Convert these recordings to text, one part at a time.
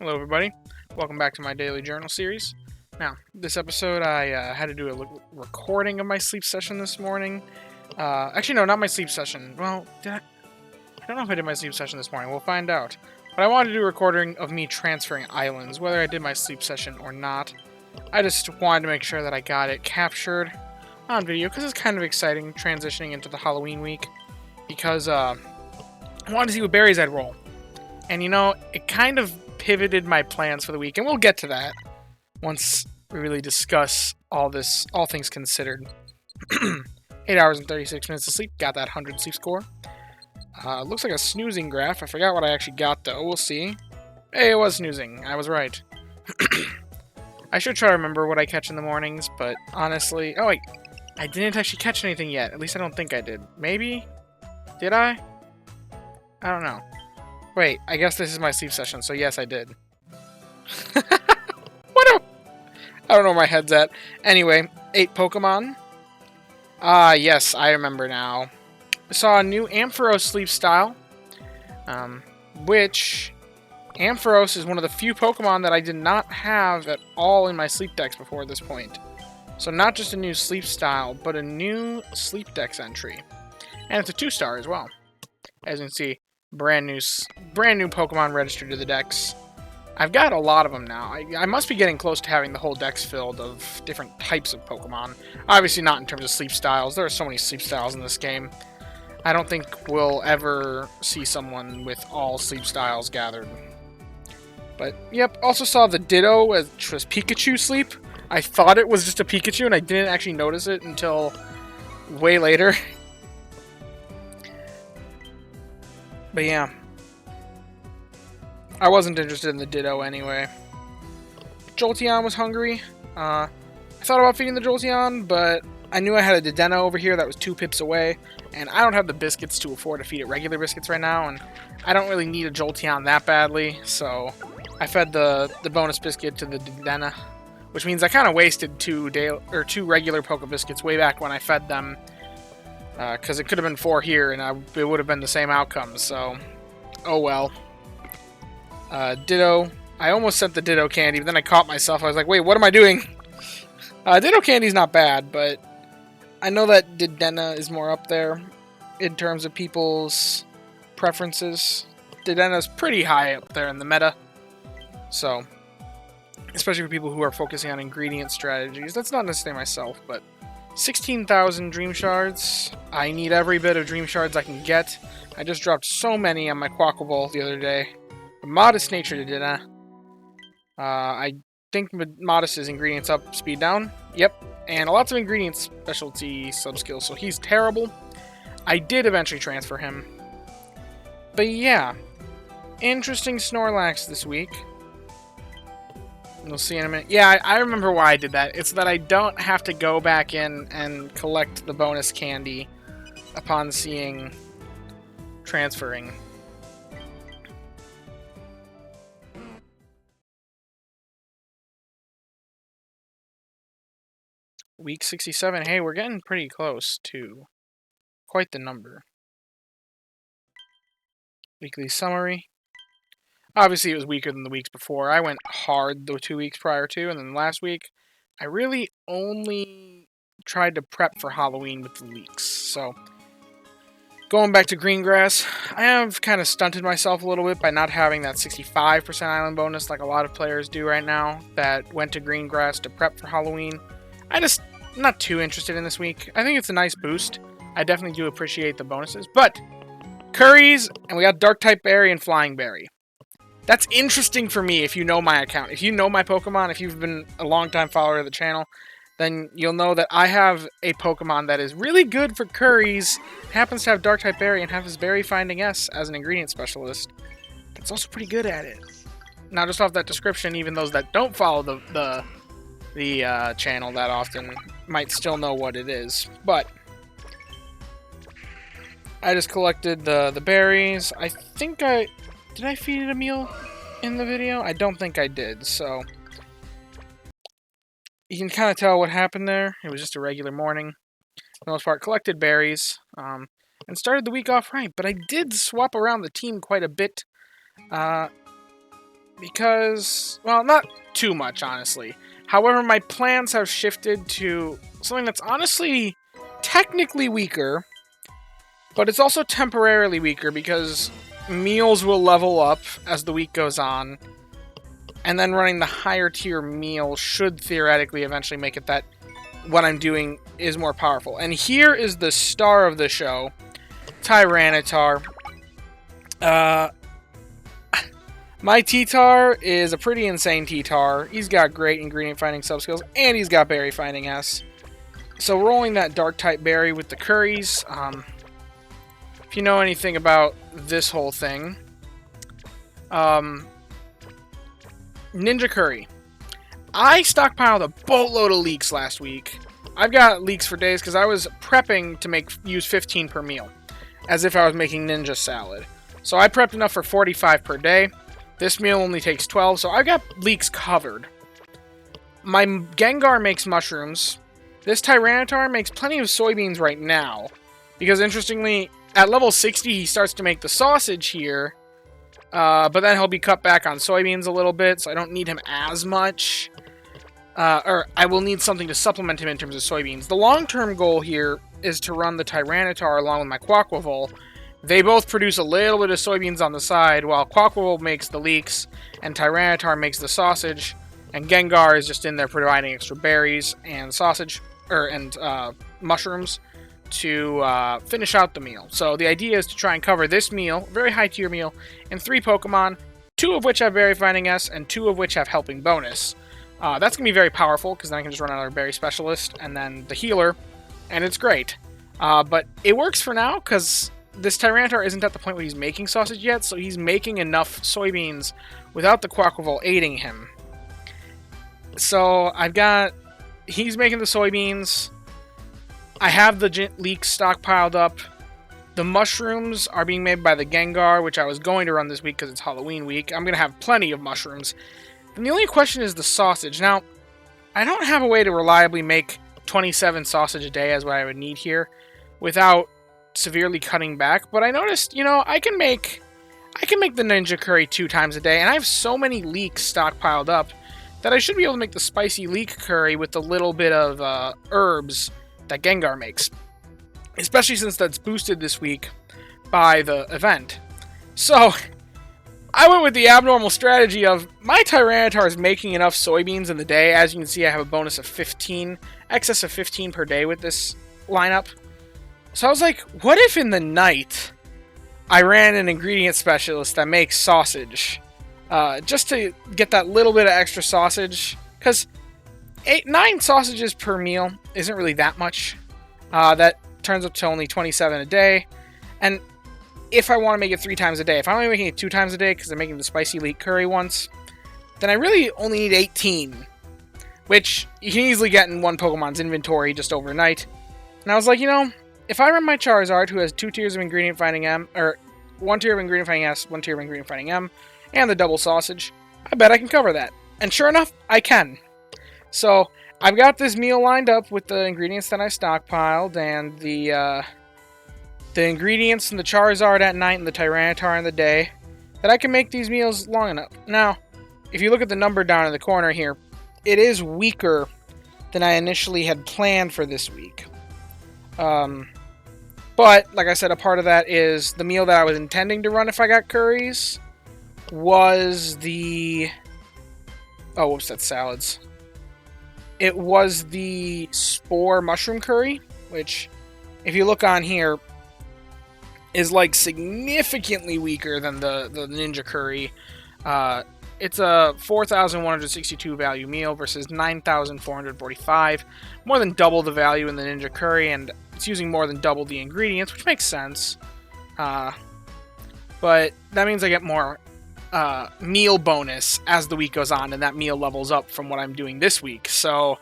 Hello, everybody. Welcome back to my daily journal series. Now, this episode, I had to do a recording of my sleep session this morning. Actually, no, not my sleep session. Well, I don't know if I did my sleep session this morning. We'll find out. But I wanted to do a recording of me transferring islands, whether I did my sleep session or not. I just wanted to make sure that I got it captured on video, because it's kind of exciting transitioning into the Halloween week. Because, I wanted to see what berries I'd roll. And, it kind of pivoted my plans for the week, and we'll get to that once we really discuss all things considered. 8 hours and 36 minutes of sleep, got that 100 sleep score. Looks like a snoozing graph. I forgot what I actually got, though. We'll see. Hey, it was snoozing. I was right. I should try to remember what I catch in the mornings, but honestly... Oh, wait. I didn't actually catch anything yet. At least I don't think I did. Maybe? Did I? I don't know. Wait, I guess this is my sleep session, so yes, I did. I don't know where my head's at. Anyway, 8 Pokemon. Yes, I remember now. I saw a new Ampharos sleep style, which Ampharos is one of the few Pokemon that I did not have at all in my sleep decks before this point. So not just a new sleep style, but a new sleep dex entry. And it's a 2-star as well. As you can see, brand new Pokemon registered to the dex. I've got a lot of them now. I must be getting close to having the whole dex filled of different types of Pokemon. Obviously not in terms of sleep styles. There are so many sleep styles in this game. I don't think we'll ever see someone with all sleep styles gathered. But, yep, also saw the Ditto, which was Pikachu sleep. I thought it was just a Pikachu, and I didn't actually notice it until way later. But yeah. I wasn't interested in the Ditto anyway. Jolteon was hungry. I thought about feeding the Jolteon, but I knew I had a Dedenne over here that was 2 pips away, and I don't have the biscuits to afford to feed it regular biscuits right now, and I don't really need a Jolteon that badly, so I fed the bonus biscuit to the Dedenne, which means I kind of wasted 2 regular Poke Biscuits way back when I fed them, because it could have been 4 here, and it would have been the same outcome, so oh well. Ditto. I almost sent the Ditto candy, but then I caught myself. I was like, wait, what am I doing? Ditto candy's not bad, but I know that Dedenne is more up there in terms of people's preferences. Dedenne's pretty high up there in the meta. So, especially for people who are focusing on ingredient strategies. That's not necessarily myself, but 16,000 Dream Shards. I need every bit of Dream Shards I can get. I just dropped so many on my Quackable the other day. Modest nature to Dedenne. I think Modest is ingredients up, speed down. Yep. And lots of ingredients specialty sub-skills, so he's terrible. I did eventually transfer him. But yeah. Interesting Snorlax this week. We'll see in a minute. Yeah, I remember why I did that. It's that I don't have to go back in and collect the bonus candy upon seeing transferring. Week 67. Hey, we're getting pretty close to quite the number. Weekly summary. Obviously, it was weaker than the weeks before. I went hard the 2 weeks prior to, and then last week, I really only tried to prep for Halloween with the leaks. So, going back to Greengrass, I have kind of stunted myself a little bit by not having that 65% island bonus like a lot of players do right now that went to Greengrass to prep for Halloween. I'm not too interested in this week. I think it's a nice boost. I definitely do appreciate the bonuses. But, Curries, and we got Dark-type Berry and Flying Berry. That's interesting for me if you know my account. If you know my Pokemon, if you've been a long-time follower of the channel, then you'll know that I have a Pokemon that is really good for Curries, happens to have Dark-type Berry, and has Berry Finding S as an ingredient specialist. It's also pretty good at it. Now, just off that description, even those that don't follow the channel that often might still know what it is. But I just collected the berries. I think did I feed it a meal in the video? I don't think I did, so you can kind of tell what happened there. It was just a regular morning. For the most part, collected berries, and started the week off right, but I did swap around the team quite a bit. because, well, not too much, honestly. However, my plans have shifted to something that's honestly technically weaker, but it's also temporarily weaker because meals will level up as the week goes on, and then running the higher tier meal should theoretically eventually make it that what I'm doing is more powerful. And here is the star of the show, Tyranitar. My T-Tar is a pretty insane T-Tar. He's got great ingredient finding sub-skills, and he's got berry finding S. So rolling that dark type berry with the curries. If you know anything about this whole thing, Ninja Curry. I stockpiled a boatload of leeks last week. I've got leeks for days because I was prepping to use 15 per meal, as if I was making ninja salad. So I prepped enough for 45 per day. This meal only takes 12, so I've got leeks covered. My Gengar makes mushrooms. This Tyranitar makes plenty of soybeans right now, because interestingly, at level 60, he starts to make the sausage here, but then he'll be cut back on soybeans a little bit, so I don't need him as much. Or I will need something to supplement him in terms of soybeans. The long-term goal here is to run the Tyranitar along with my Quaquaval. They both produce a little bit of soybeans on the side, while Quaquaval makes the leeks, and Tyranitar makes the sausage, and Gengar is just in there providing extra berries and sausage, and mushrooms to finish out the meal. So the idea is to try and cover this meal, very high tier meal, in 3 Pokemon, 2 of which have Berry Finding S, and 2 of which have Helping Bonus. That's going to be very powerful, because then I can just run another Berry Specialist, and then the Healer, and it's great. But it works for now, because this Tyranitar isn't at the point where he's making sausage yet, so he's making enough soybeans without the Quaquaval aiding him. So he's making the soybeans. I have the leeks stockpiled up. The mushrooms are being made by the Gengar, which I was going to run this week because it's Halloween week. I'm going to have plenty of mushrooms. And the only question is the sausage. Now, I don't have a way to reliably make 27 sausage a day as what I would need here without severely cutting back, but I noticed, I can make the Ninja Curry 2 times a day, and I have so many leeks stockpiled up that I should be able to make the spicy leek curry with the little bit of herbs that Gengar makes, especially since that's boosted this week by the event. So I went with the abnormal strategy of my Tyranitar is making enough soybeans in the day. As you can see, I have a bonus of 15, excess of 15 per day with this lineup. So I was like, what if in the night I ran an ingredient specialist that makes sausage? Just to get that little bit of extra sausage. Because 9 sausages per meal isn't really that much. That turns up to only 27 a day. And if I want to make it 3 times a day, if I'm only making it 2 times a day because I'm making the spicy leek curry once, then I really only need 18. Which you can easily get in one Pokemon's inventory just overnight. And I was like, if I run my Charizard, who has 2 tiers of Ingredient Finding M, or 1 tier of Ingredient Finding S, 1 tier of Ingredient Finding M, and the double sausage, I bet I can cover that. And sure enough, I can. So, I've got this meal lined up with the ingredients that I stockpiled, and the ingredients in the Charizard at night and the Tyranitar in the day, that I can make these meals long enough. Now, if you look at the number down in the corner here, it is weaker than I initially had planned for this week. But, like I said, a part of that is the meal that I was intending to run if I got curries was the... Oh, whoops, that's salads. It was the Spore Mushroom Curry, which, if you look on here, is, significantly weaker than the Ninja Curry. It's a 4,162 value meal versus 9,445. More than double the value in the Ninja Curry, and it's using more than double the ingredients, which makes sense. But that means I get more meal bonus as the week goes on, and that meal levels up from what I'm doing this week. So,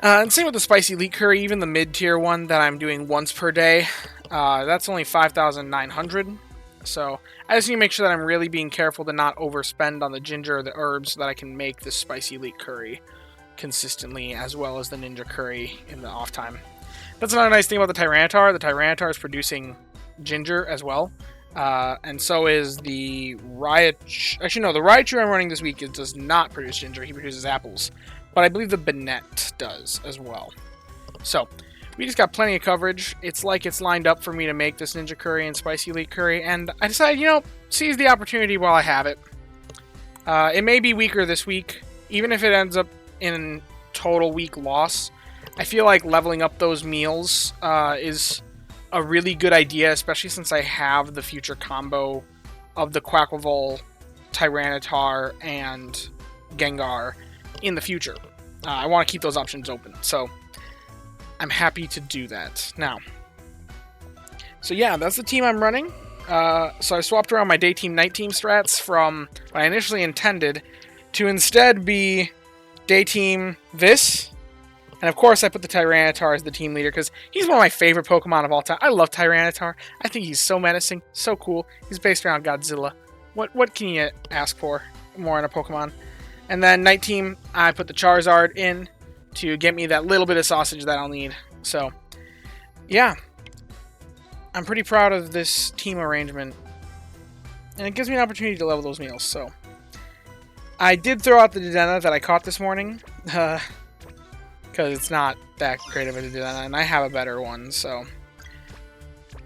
and same with the Spicy Leek Curry, even the mid-tier one that I'm doing once per day. That's only 5,900. So I just need to make sure that I'm really being careful to not overspend on the ginger or the herbs so that I can make this Spicy Leek Curry consistently, as well as the Ninja Curry in the off time. That's another nice thing about the Tyranitar. The Tyranitar is producing ginger as well. And so is the Raichu. Actually, no, the Raichu I'm running this week does not produce ginger. He produces apples. But I believe the Banette does as well. So, we just got plenty of coverage. It's like it's lined up for me to make this Ninja Curry and Spicy Elite Curry. And I decided, seize the opportunity while I have it. It may be weaker this week. Even if it ends up in total week loss, I feel like leveling up those meals is a really good idea, especially since I have the future combo of the Quaquaval, Tyranitar, and Gengar in the future. I want to keep those options open, so I'm happy to do that. Now, so yeah, that's the team I'm running. So I swapped around my day team, night team strats from what I initially intended to instead be day team this. And of course, I put the Tyranitar as the team leader because he's one of my favorite Pokemon of all time. I love Tyranitar. I think he's so menacing, so cool. He's based around Godzilla. What can you ask for more in a Pokemon? And then night team, I put the Charizard in to get me that little bit of sausage that I'll need. So, yeah. I'm pretty proud of this team arrangement. And it gives me an opportunity to level those meals, so. I did throw out the Dedenne that I caught this morning. Because it's not that great of a Dedenne, and I have a better one, so.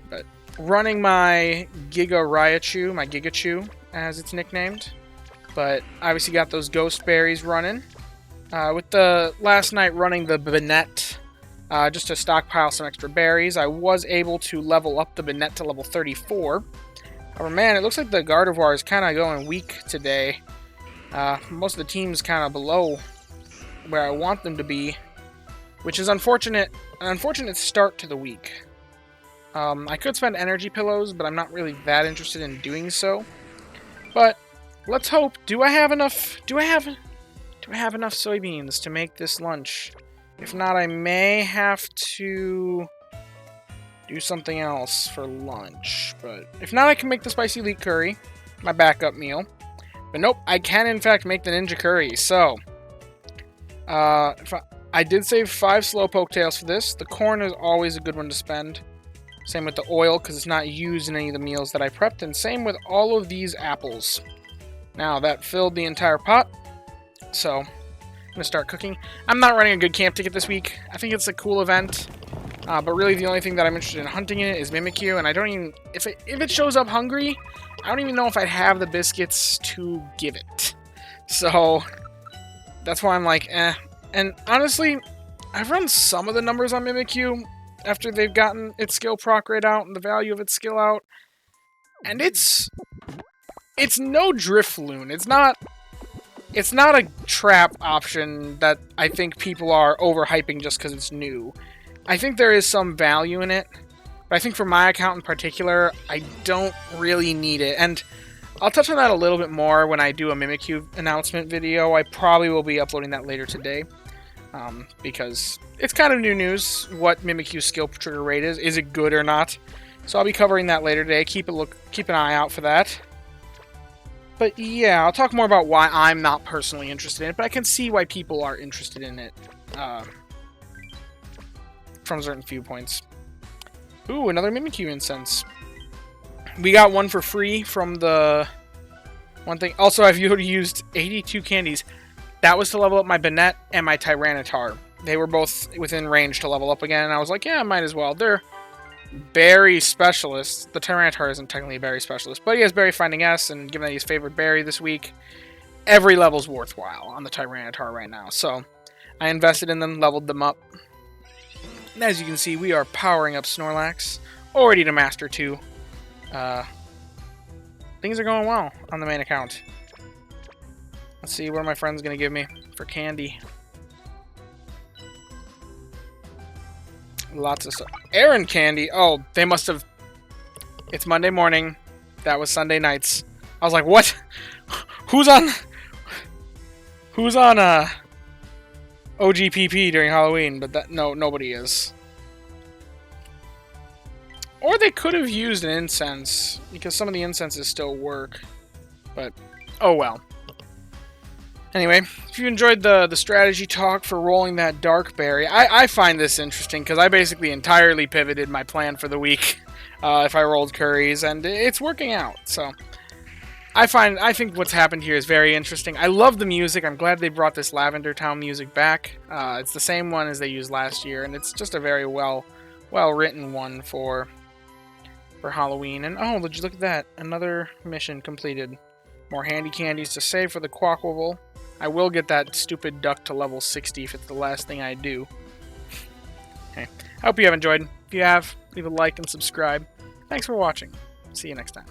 But running my Giga Raichu, my Gigachu, as it's nicknamed. But obviously got those Ghost Berries running. With the last night running the Banette, just to stockpile some extra berries, I was able to level up the Banette to level 34. However, man, it looks like the Gardevoir is kind of going weak today. Most of the team's kind of below where I want them to be, which is unfortunate. An unfortunate start to the week. I could spend energy pillows, but I'm not really that interested in doing so. But let's hope. Do I have enough? Do I have enough soybeans to make this lunch? If not, I may have to do something else for lunch. But if not, I can make the Spicy Elite Curry, my backup meal. But nope, I can in fact make the Ninja Curry. So, I did save 5 Slowpoke tails for this. The corn is always a good one to spend. Same with the oil, because it's not used in any of the meals that I prepped. And same with all of these apples. Now, that filled the entire pot. So, I'm going to start cooking. I'm not running a good camp ticket this week. I think it's a cool event. But really, the only thing that I'm interested in hunting in it is Mimikyu. And I don't even... If it shows up hungry, I don't even know if I'd have the biscuits to give it. So, that's why I'm like, eh. And honestly, I've run some of the numbers on Mimikyu after they've gotten its skill proc rate out and the value of its skill out. And it's no Drifloon. It's not a trap option that I think people are overhyping just because it's new. I think there is some value in it, but I think for my account in particular, I don't really need it. And I'll touch on that a little bit more when I do a Mimikyu announcement video. I probably will be uploading that later today, because it's kind of new news what Mimikyu's skill trigger rate is. Is it good or not? So I'll be covering that later today. Keep an eye out for that. But yeah, I'll talk more about why I'm not personally interested in it, but I can see why people are interested in it from certain viewpoints. Ooh, another Mimikyu incense. We got one for free from the one thing. Also, I've used 82 candies. That was to level up my Banette and my Tyranitar. They were both within range to level up again, and I was like, yeah, I might as well. They're berry specialists. The Tyranitar isn't technically a berry specialist, but he has Berry Finding S, and given that he's favorite berry this week, every level's worthwhile on the Tyranitar right now. So, I invested in them, leveled them up. And as you can see, we are powering up Snorlax, already to Master 2. Things are going well on the main account. Let's see what my friend's going to give me for candy. Lots of stuff. Aaron candy. Oh, they must have... It's Monday morning. That was Sunday nights. I was like, what? Who's on OGPP during Halloween? But nobody is. Or they could have used an incense, because some of the incenses still work. But, oh well. Anyway, if you enjoyed the strategy talk for rolling that dark berry, I find this interesting, because I basically entirely pivoted my plan for the week if I rolled curries, and it's working out. So I think what's happened here is very interesting. I love the music. I'm glad they brought this Lavender Town music back. It's the same one as they used last year, and it's just a very well written one for Halloween. And oh, look at that, another mission completed. More handy candies to save for the Quackable. I will get that stupid duck to level 60 if it's the last thing I do. Okay, I hope you have enjoyed. If you have, leave a like and subscribe. Thanks for watching. See you next time.